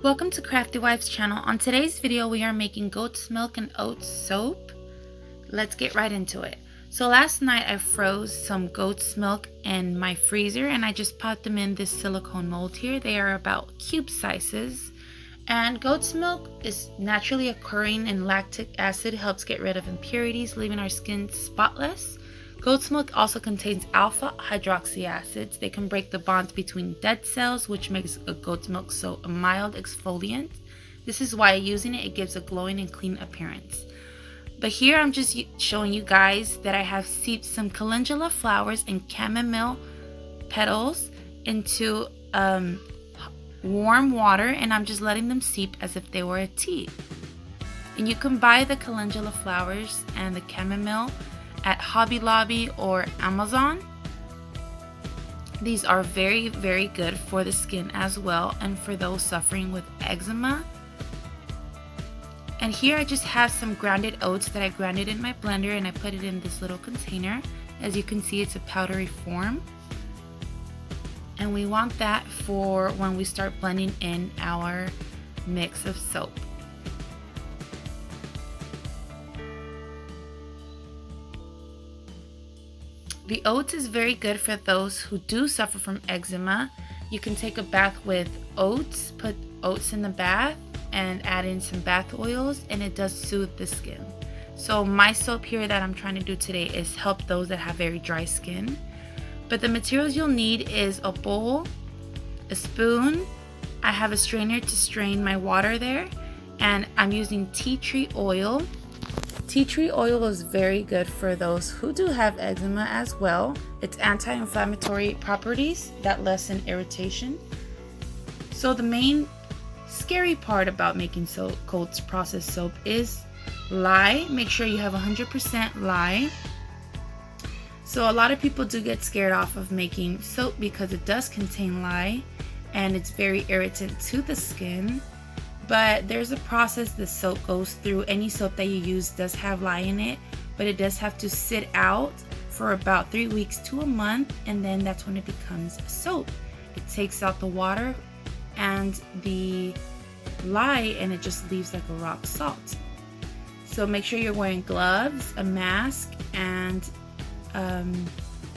Welcome to Crafty Wife's channel. On today's video, we are making goat's milk and oats soap. Let's get right into it. So last night I froze some goat's milk in my freezer and I just popped them in this silicone mold here. They are about cube sizes. And goat's milk is naturally occurring and lactic acid helps get rid of impurities, leaving our skin spotless. Goat's milk also contains alpha hydroxy acids. They can break the bonds between dead cells, which makes a goat's milk soap a mild exfoliant. This is why using it gives a glowing and clean appearance. But here I'm just showing you guys that I have steeped some calendula flowers and chamomile petals into warm water, and I'm just letting them steep as if they were a tea. And you can buy the calendula flowers and the chamomile at Hobby Lobby or Amazon. These are very, very good for the skin as well, and for those suffering with eczema. And here I just have some grounded oats that I grounded in my blender, and I put it in this little container. As you can see, it's a powdery form. And we want that for when we start blending in our mix of soap. The oats is very good for those who do suffer from eczema. You can take a bath with oats, put oats in the bath and add in some bath oils, and it does soothe the skin. So my soap here that I'm trying to do today is help those that have very dry skin. But the materials you'll need is a bowl, a spoon. I have a strainer to strain my water there, and I'm using tea tree oil. Tea tree oil is very good for those who do have eczema as well. It's anti-inflammatory properties that lessen irritation. So the main scary part about making goat's processed soap is lye. Make sure you have 100% lye. So a lot of people do get scared off of making soap because it does contain lye and it's very irritant to the skin. But there's a process the soap goes through. Any soap that you use does have lye in it, but it does have to sit out for about 3 weeks to a month, and then that's when it becomes soap. It takes out the water and the lye, and it just leaves like a rock salt. So make sure you're wearing gloves, a mask, and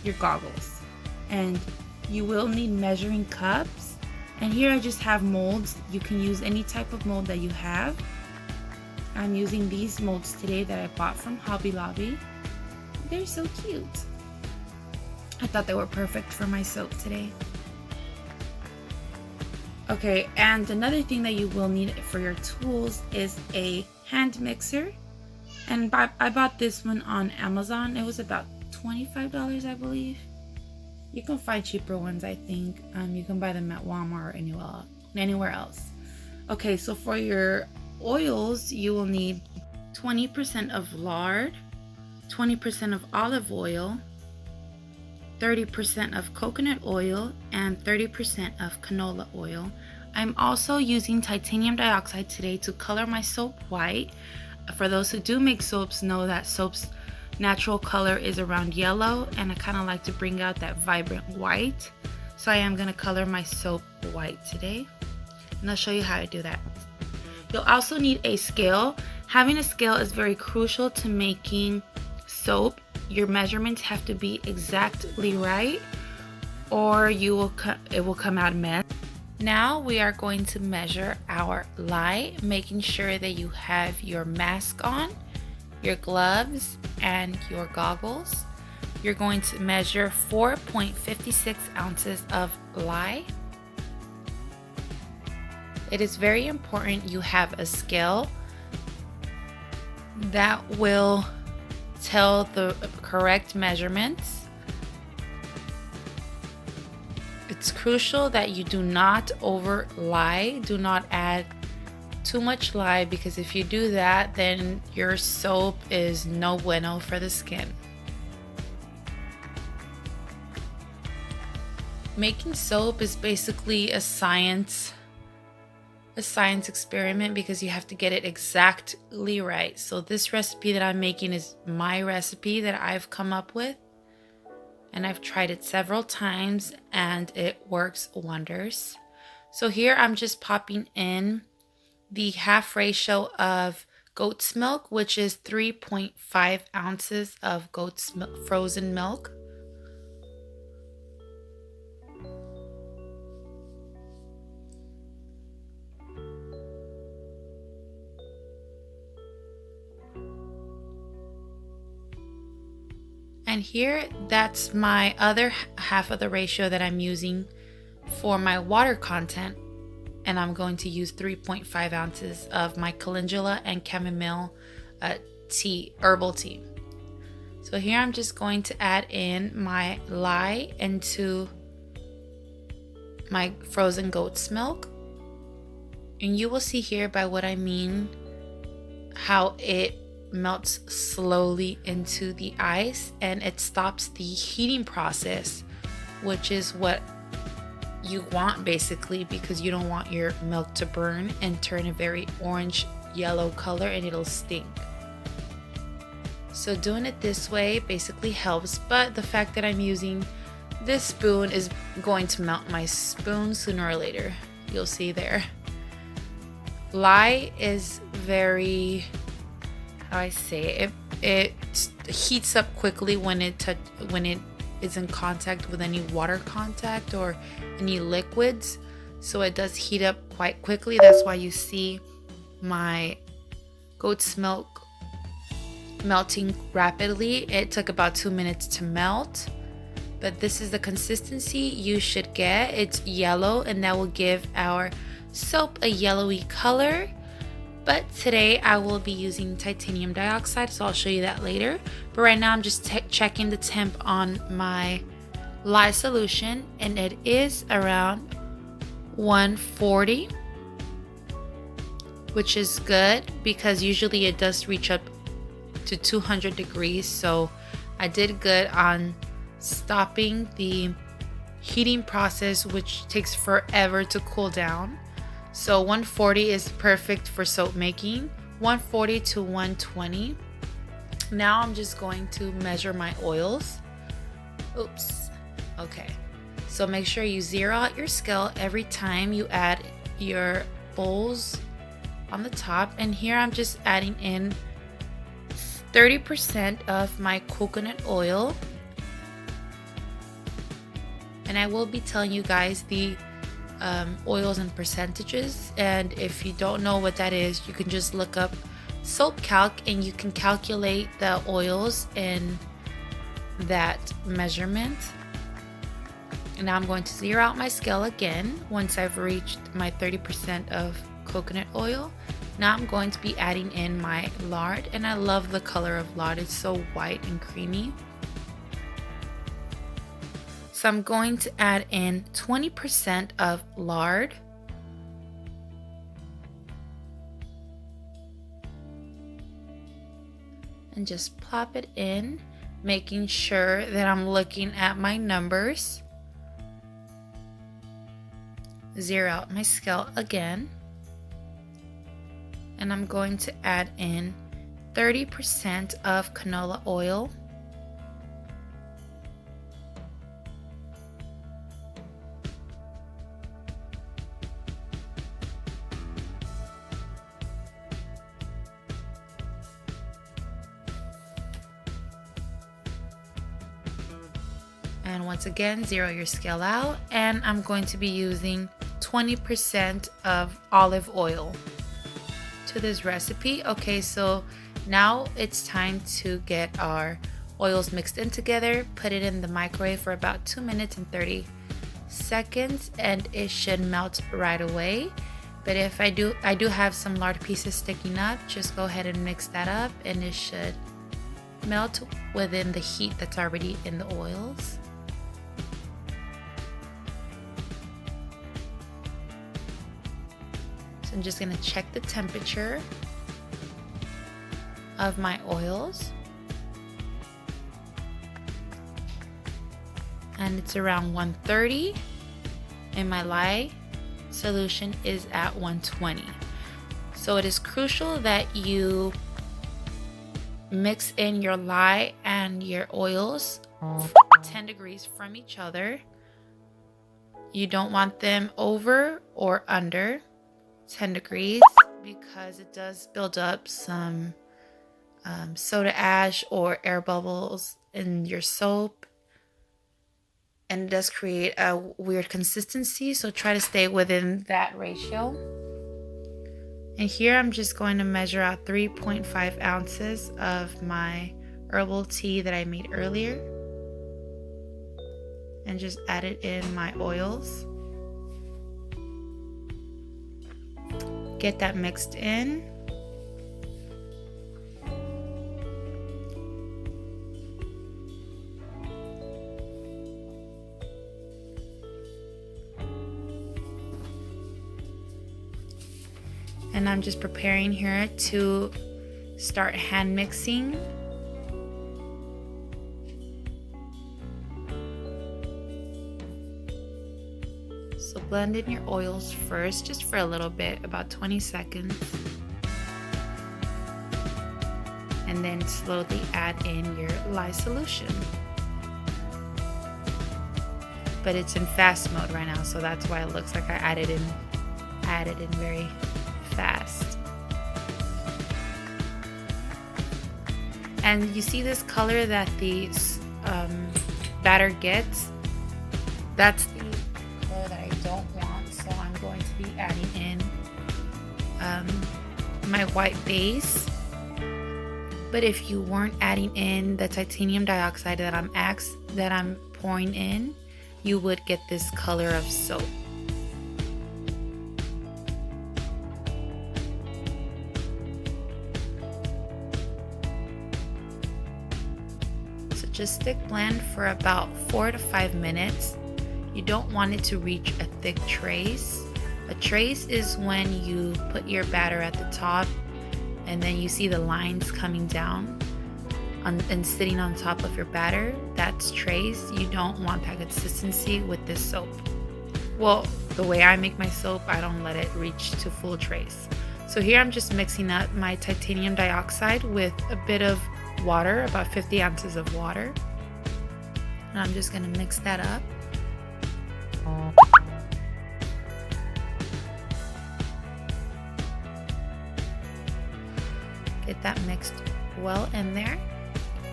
your goggles. And you will need measuring cups. And here I just have molds. You can use any type of mold that you have. I'm using these molds today that I bought from Hobby Lobby. They're so cute. I thought they were perfect for my soap today. Okay, and another thing that you will need for your tools is a hand mixer. And I bought this one on Amazon. It was about $25, I believe. You can find cheaper ones, I think. You can buy them at Walmart or anywhere else. Okay, so for your oils, you will need 20% of lard, 20% of olive oil, 30% of coconut oil, and 30% of canola oil. I'm also using titanium dioxide today to color my soap white. For those who do make soaps, know that soap's natural color is around yellow, and I kind of like to bring out that vibrant white. So I am going to color my soap white today, and I'll show you how I do that. You'll also need a scale. Having a scale is very crucial to making soap. Your measurements have to be exactly right, or it will come out a mess. Now we are going to measure our lye, making sure that you have your mask on, your gloves, and your goggles. You're going to measure 4.56 ounces of lye. It is very important you have a scale that will tell the correct measurements. It's crucial that you do not over lye. Do not add too much lye, because if you do that, then your soap is no bueno for the skin. Making soap is basically a science experiment, because you have to get it exactly right. So this recipe that I'm making is my recipe that I've come up with, and I've tried it several times and it works wonders. So here I'm just popping in the half ratio of goat's milk, which is 3.5 ounces of goat's milk, frozen milk. And here, that's my other half of the ratio that I'm using for my water content. And I'm going to use 3.5 ounces of my calendula and chamomile tea, herbal tea. So here I'm just going to add in my lye into my frozen goat's milk. And you will see here by what I mean how it melts slowly into the ice and it stops the heating process, which is what you want basically, because you don't want your milk to burn and turn a very orange yellow color and it'll stink. So doing it this way basically helps, but the fact that I'm using this spoon is going to melt my spoon sooner or later. You'll see there. Lye is very, how I say it heats up quickly when it is in contact with any water contact or any liquids, so it does heat up quite quickly. That's why you see my goat's milk melting rapidly. It took about 2 minutes to melt, but this is the consistency you should get. It's yellow and that will give our soap a yellowy color. But today I will be using titanium dioxide, so I'll show you that later. But right now I'm just checking the temp on my lye solution, and it is around 140, which is good because usually it does reach up to 200 degrees. So I did good on stopping the heating process, which takes forever to cool down. So 140 is perfect for soap making, 140 to 120. Now I'm just going to measure my oils. Oops. Okay. So make sure you zero out your scale every time you add your bowls on the top. And here I'm just adding in 30% of my coconut oil. And I will be telling you guys the oils and percentages, and if you don't know what that is, you can just look up soap calc and you can calculate the oils in that measurement. And now I'm going to zero out my scale again once I've reached my 30% of coconut oil. Now I'm going to be adding in my lard, and I love the color of lard. It's so white and creamy. So I'm going to add in 20% of lard. And just plop it in, making sure that I'm looking at my numbers. Zero out my scale again. And I'm going to add in 30% of canola oil. And once again, zero your scale out. And I'm going to be using 20% of olive oil to this recipe. Okay, so now it's time to get our oils mixed in together. Put it in the microwave for about 2 minutes and 30 seconds, and it should melt right away. But if I do have some lard pieces sticking up, just go ahead and mix that up and it should melt within the heat that's already in the oils. I'm just going to check the temperature of my oils, and it's around 130, and my lye solution is at 120. So it is crucial that you mix in your lye and your oils 10 degrees from each other. You don't want them over or under 10 degrees because it does build up some soda ash or air bubbles in your soap, and it does create a weird consistency, so try to stay within that ratio. And here I'm just going to measure out 3.5 ounces of my herbal tea that I made earlier and just add it in my oils. Get that mixed in. And I'm just preparing here to start hand mixing. So blend in your oils first, just for a little bit, about 20 seconds. And then slowly add in your lye solution. But it's in fast mode right now, so that's why it looks like I added in very fast. And you see this color that the batter gets? That's the color that I don't want, so I'm going to be adding in my white base. But if you weren't adding in the titanium dioxide that I'm pouring in, you would get this color of soap. Just stick blend for about 4 to 5 minutes. You don't want it to reach a thick trace. A trace is when you put your batter at the top and then you see the lines coming down and sitting on top of your batter. That's trace. You don't want that consistency with this soap. Well, the way I make my soap, I don't let it reach to full trace. So here I'm just mixing up my titanium dioxide with a bit of water, about 50 ounces of water. And I'm just going to mix that up. Get that mixed well in there.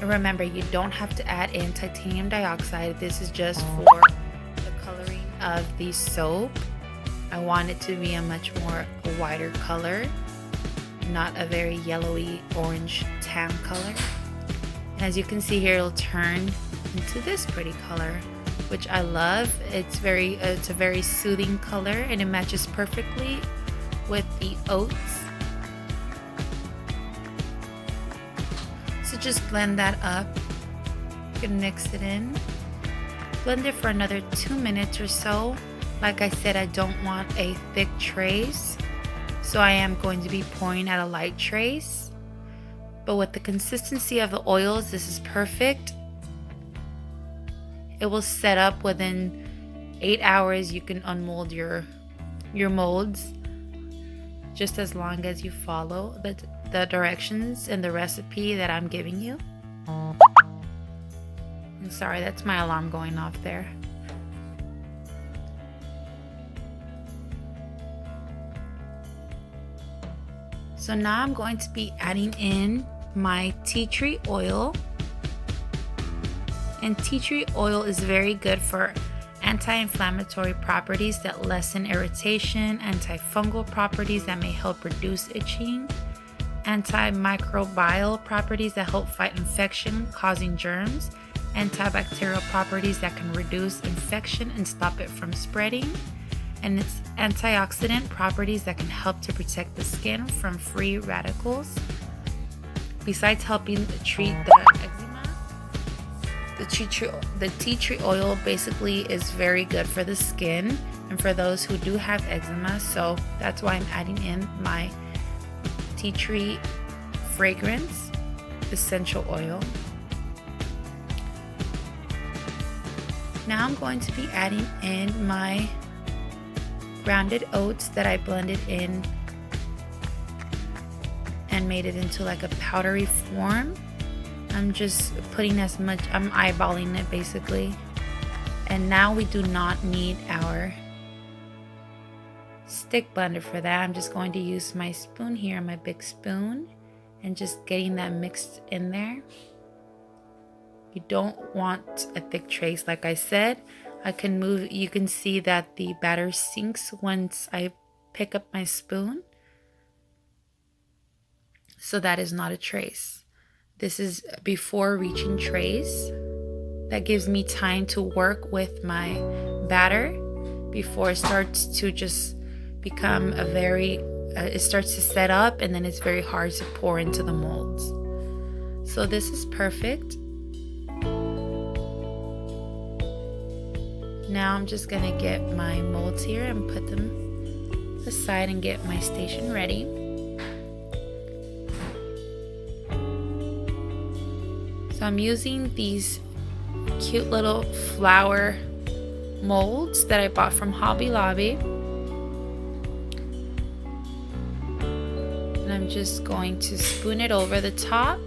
And remember, you don't have to add in titanium dioxide. This is just for the coloring of the soap. I want it to be a much more whiter color, not a very yellowy orange tan color. And as you can see here, it'll turn into this pretty color, which I love. It's a very soothing color, and it matches perfectly with the oats. So just blend that up. You can mix it in. Blend it for another 2 minutes or so. Like I said, I don't want a thick trace, so I am going to be pouring at a light trace. But with the consistency of the oils, this is perfect. It will set up within 8 hours. You can unmold your molds, just as long as you follow the directions in the recipe that I'm giving you. I'm sorry, that's my alarm going off there. So now I'm going to be adding in my tea tree oil. And tea tree oil is very good for anti-inflammatory properties that lessen irritation, antifungal properties that may help reduce itching, antimicrobial properties that help fight infection causing germs, antibacterial properties that can reduce infection and stop it from spreading, and its antioxidant properties that can help to protect the skin from free radicals. Besides helping treat the eczema, the tea tree oil basically is very good for the skin and for those who do have eczema. So that's why I'm adding in my tea tree fragrance essential oil. Now I'm going to be adding in my grounded oats that I blended in and made it into like a powdery form. I'm just putting as much, I'm eyeballing it basically, And now we do not need our stick blender for that. I'm just going to use my spoon here, my big spoon, and just getting that mixed in there. You don't want a thick trace, like I said. I can move, you can see that the batter sinks once I pick up my spoon. So that is not a trace. This is before reaching trace. That gives me time to work with my batter before it starts to just become a very, it starts to set up, and then it's very hard to pour into the molds. So this is perfect. Now I'm just gonna get my molds here and put them aside and get my station ready. So I'm using these cute little flower molds that I bought from Hobby Lobby. And I'm just going to spoon it over the top.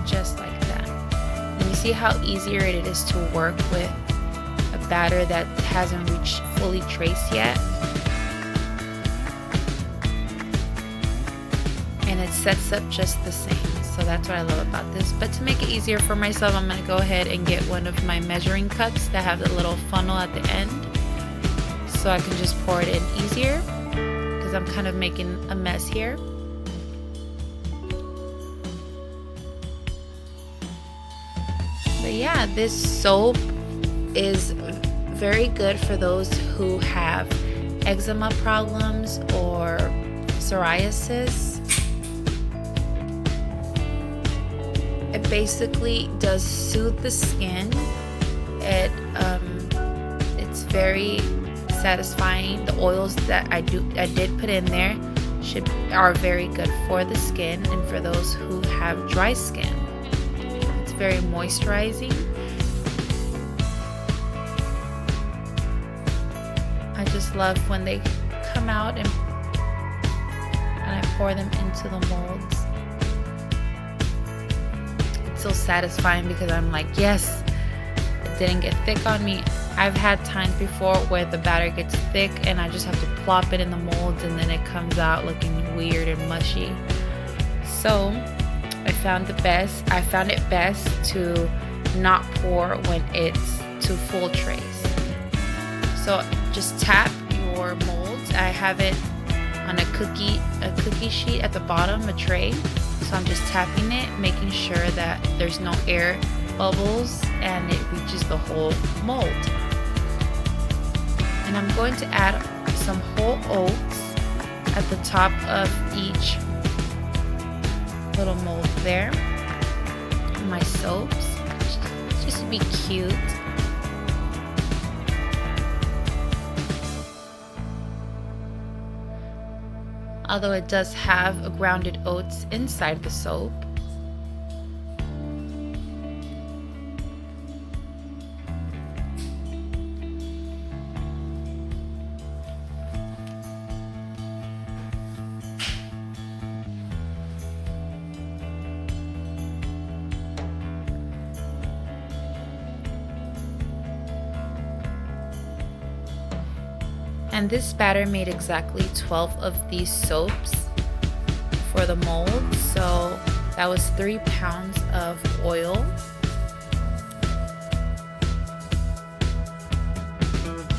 Just like that. And you see how easier it is to work with a batter that hasn't reached fully trace yet. And it sets up just the same. So that's what I love about this. But to make it easier for myself, I'm going to go ahead and get one of my measuring cups that have the little funnel at the end, so I can just pour it in easier, because I'm kind of making a mess here. But yeah, this soap is very good for those who have eczema problems or psoriasis. It basically does soothe the skin. It's very satisfying. The oils that I did put in there are very good for the skin and for those who have dry skin. It's very moisturizing. I just love when they come out and I pour them into the molds. So satisfying, because I'm like, yes, it didn't get thick on me. I've had times before where the batter gets thick and I just have to plop it in the molds and then it comes out looking weird and mushy. So I found it best to not pour when it's to full trace. So just tap your molds. I have it on a cookie sheet at the bottom, a tray. So I'm just tapping it, making sure that there's no air bubbles and it reaches the whole mold. And I'm going to add some whole oats at the top of each little mold there. My soaps, just to be cute. Although it does have a grounded oats inside the soap. And this batter made exactly 12 of these soaps for the mold. So that was 3 pounds of oil.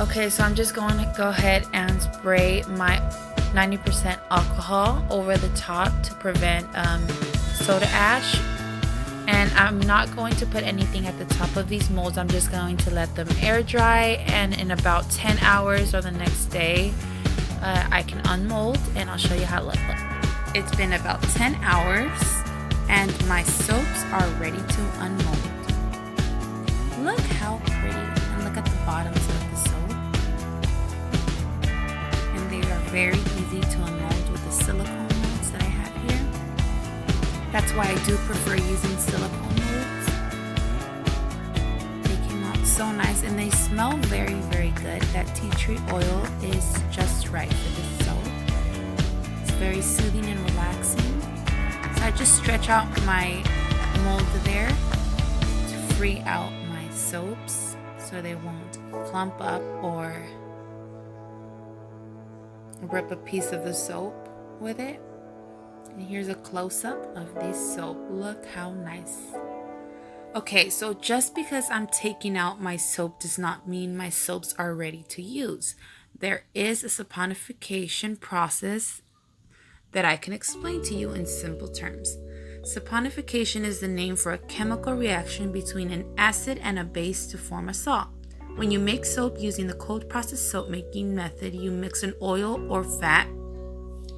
Okay, so I'm just going to go ahead and spray my 90% alcohol over the top to prevent soda ash. And I'm not going to put anything at the top of these molds. I'm just going to let them air dry, and in about 10 hours or the next day I can unmold, and I'll show you how it looks. It's been about 10 hours and my soaps are ready to unmold. Look how pretty, and look at the bottoms of the soap. And they are very easy to unmold with the silicone molds that I have here. That's why I do prefer using silicone molds. They came out so nice and they smell very, very good. That tea tree oil is just right. right for this soap. It's very soothing and relaxing. So I just stretch out my mold there to free out my soaps so they won't clump up or rip a piece of the soap with it. And here's a close-up of this soap. Look how nice. Okay, so just because I'm taking out my soap does not mean my soaps are ready to use. There is a saponification process that I can explain to you in simple terms. Saponification is the name for a chemical reaction between an acid and a base to form a salt. When you make soap using the cold process soap making method, you mix an oil or fat,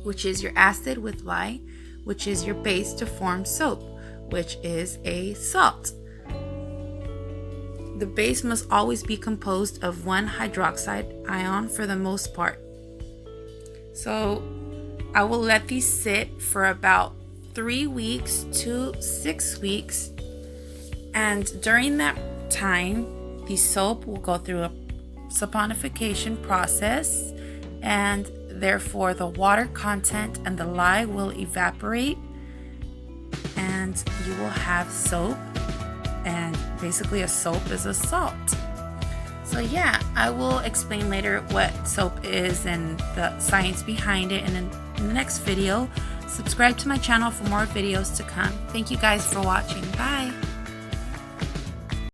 which is your acid, with lye, which is your base, to form soap, which is a salt. The base must always be composed of one hydroxide ion for the most part. So I will let these sit for about 3 weeks to 6 weeks, and during that time the soap will go through a saponification process, and therefore the water content and the lye will evaporate, and you will have soap. And basically a soap is a salt. So yeah, I will explain later what soap is and the science behind it in the next video. Subscribe to my channel for more videos to come. Thank you guys for watching. Bye.